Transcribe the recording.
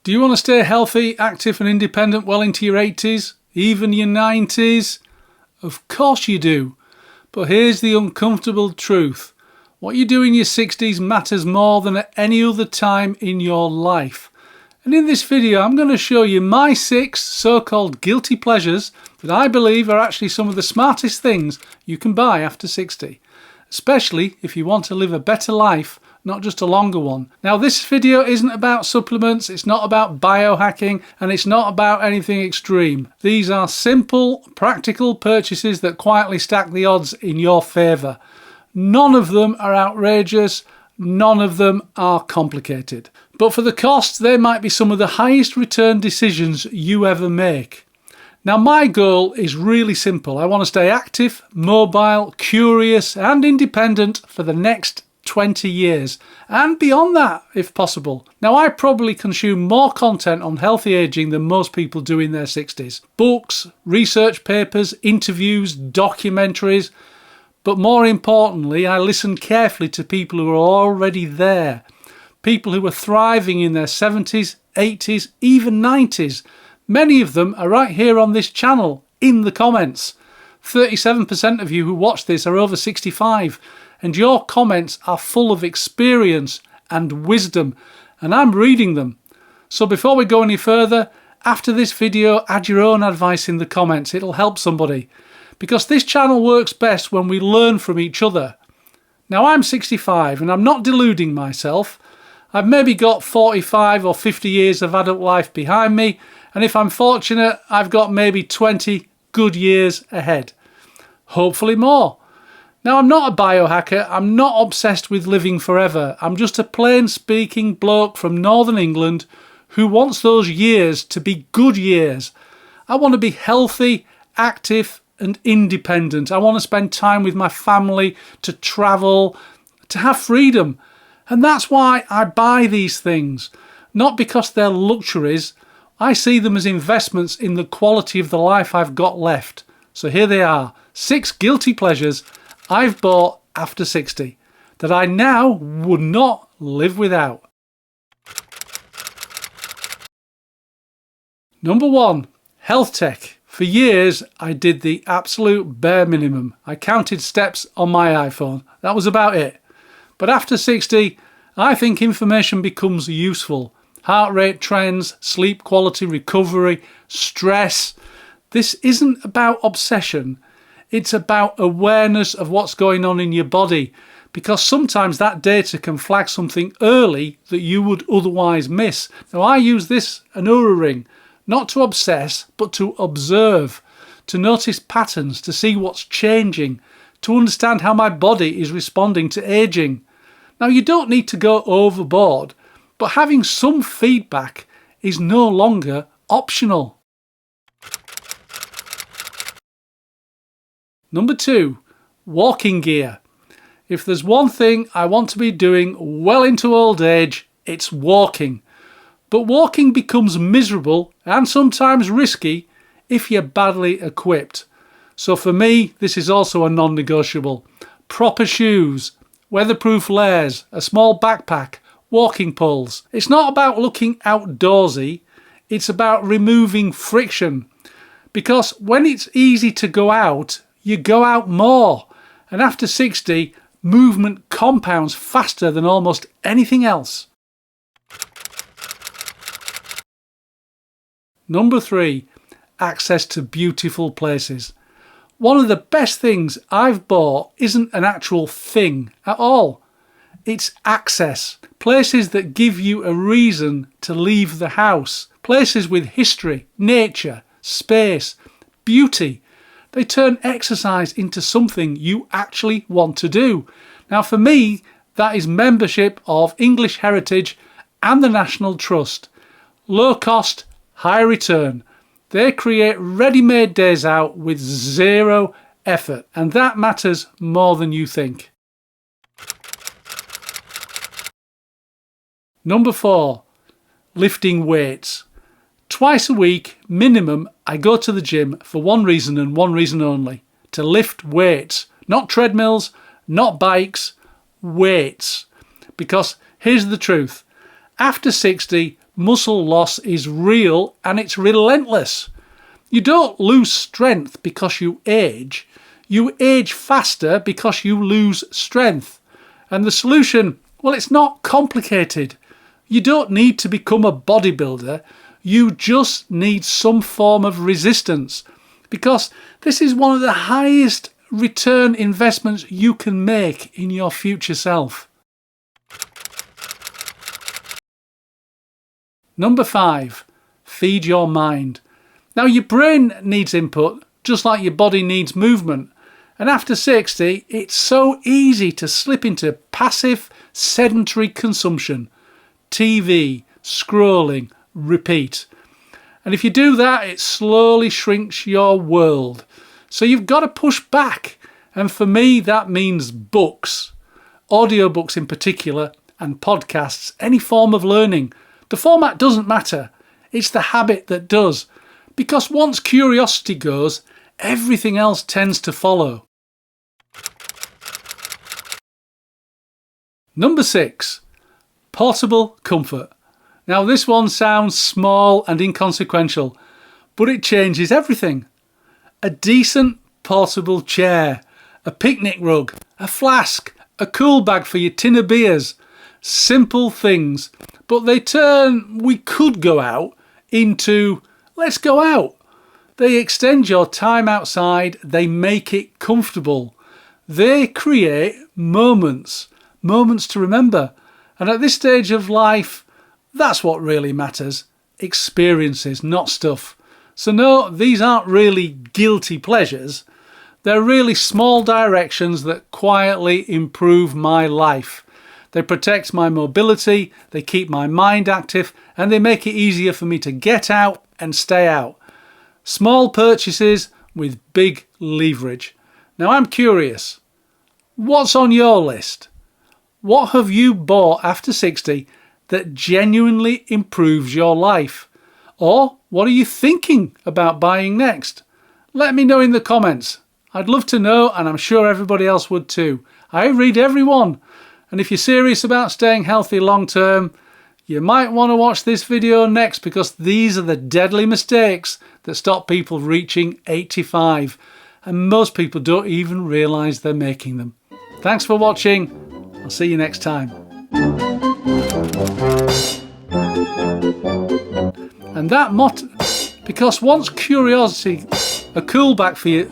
Do you want to stay healthy, active and independent well into your 80s, even your 90s? Of course you do. But here's the uncomfortable truth. What you do in your 60s matters more than at any other time in your life. And in this video I'm going to show you my 6 so-called guilty pleasures that I believe are actually some of the smartest things you can buy after 60. Especially if you want to live a better life, not just a longer one. Now this video isn't about supplements, it's not about biohacking, and it's not about anything extreme. These are simple, practical purchases that quietly stack the odds in your favour. None of them are outrageous, none of them are complicated. But for the cost, they might be some of the highest return decisions you ever make. Now my goal is really simple. I want to stay active, mobile, curious and independent for the next 20 years and beyond that if possible. Now I probably consume more content on healthy aging than most people do in their 60s. Books, research papers, interviews, documentaries. But more importantly, I listen carefully to people who are already there. People who are thriving in their 70s, 80s, even 90s. Many of them are right here on this channel, in the comments. 37% of you who watch this are over 65, and your comments are full of experience and wisdom, and I'm reading them. So before we go any further, after this video, add your own advice in the comments. It'll help somebody. Because this channel works best when we learn from each other. Now I'm 65 and I'm not deluding myself. I've maybe got 45 or 50 years of adult life behind me, and if I'm fortunate, I've got maybe 20 good years ahead. Hopefully more. Now I'm not a biohacker, I'm not obsessed with living forever. I'm just a plain speaking bloke from Northern England who wants those years to be good years. I want to be healthy, active and independent. I want to spend time with my family, to travel, to have freedom. And that's why I buy these things. Not because they're luxuries. I see them as investments in the quality of the life I've got left. So here they are, 6 guilty pleasures I've bought after 60 that I now would not live without. Number 1, health tech. For years, I did the absolute bare minimum. I counted steps on my iPhone. That was about it. But after 60, I think information becomes useful. Heart rate trends, sleep quality, recovery, stress. This isn't about obsession. It's about awareness of what's going on in your body. Because sometimes that data can flag something early that you would otherwise miss. Now I use this an Oura ring. Not to obsess, but to observe, to notice patterns, to see what's changing, to understand how my body is responding to aging. Now you don't need to go overboard, but having some feedback is no longer optional. Number 2, walking gear. If there's one thing I want to be doing well into old age, it's walking. But walking becomes miserable and sometimes risky if you're badly equipped. So for me, this is also a non-negotiable. Proper shoes, weatherproof layers, a small backpack, walking poles. It's not about looking outdoorsy, it's about removing friction. Because when it's easy to go out, you go out more. And after 60, movement compounds faster than almost anything else. Number 3, access to beautiful places. One of the best things I've bought isn't an actual thing at all. It's access. Places that give you a reason to leave the house. Places with history, nature, space, beauty. They turn exercise into something you actually want to do. Now for me, that is membership of English Heritage and the National Trust. Low cost, high return. They create ready-made days out with zero effort, and that matters more than you think. Number 4, lifting weights. Twice a week, minimum, I go to the gym for one reason and one reason only. To lift weights. Not treadmills, not bikes, weights. Because here's the truth. After 60, muscle loss is real and it's relentless. You don't lose strength because you age faster because you lose strength. And the solution, well, it's not complicated. You don't need to become a bodybuilder, you just need some form of resistance, because this is one of the highest return investments you can make in your future self. Number 5, feed your mind. Now your brain needs input just like your body needs movement, and after 60 it's so easy to slip into passive sedentary consumption. TV, scrolling, repeat. And if you do that, it slowly shrinks your world. So you've got to push back. And for me, that means books, audiobooks in particular, and podcasts, any form of learning. The format doesn't matter. It's the habit that does. Because once curiosity goes, everything else tends to follow. Number 6, portable comfort. Now this one sounds small and inconsequential, but it changes everything. A decent portable chair, a picnic rug, a flask, a cool bag for your tin of beers. Simple things, but they turn "we could go out" into "let's go out." They extend your time outside, they make it comfortable. They create moments to remember. And at this stage of life, that's what really matters. Experiences, not stuff. So no, these aren't really guilty pleasures. They're really small directions that quietly improve my life. They protect my mobility, they keep my mind active, and they make it easier for me to get out and stay out. Small purchases with big leverage. Now I'm curious, what's on your list? What have you bought after 60 that genuinely improves your life? Or what are you thinking about buying next? Let me know in the comments. I'd love to know, and I'm sure everybody else would too. I read every one. And if you're serious about staying healthy long term, you might want to watch this video next, because these are the deadly mistakes that stop people reaching 85. And most people don't even realise they're making them. Thanks for watching. I'll see you next time. And that motto, because once curiosity, a cool back for you.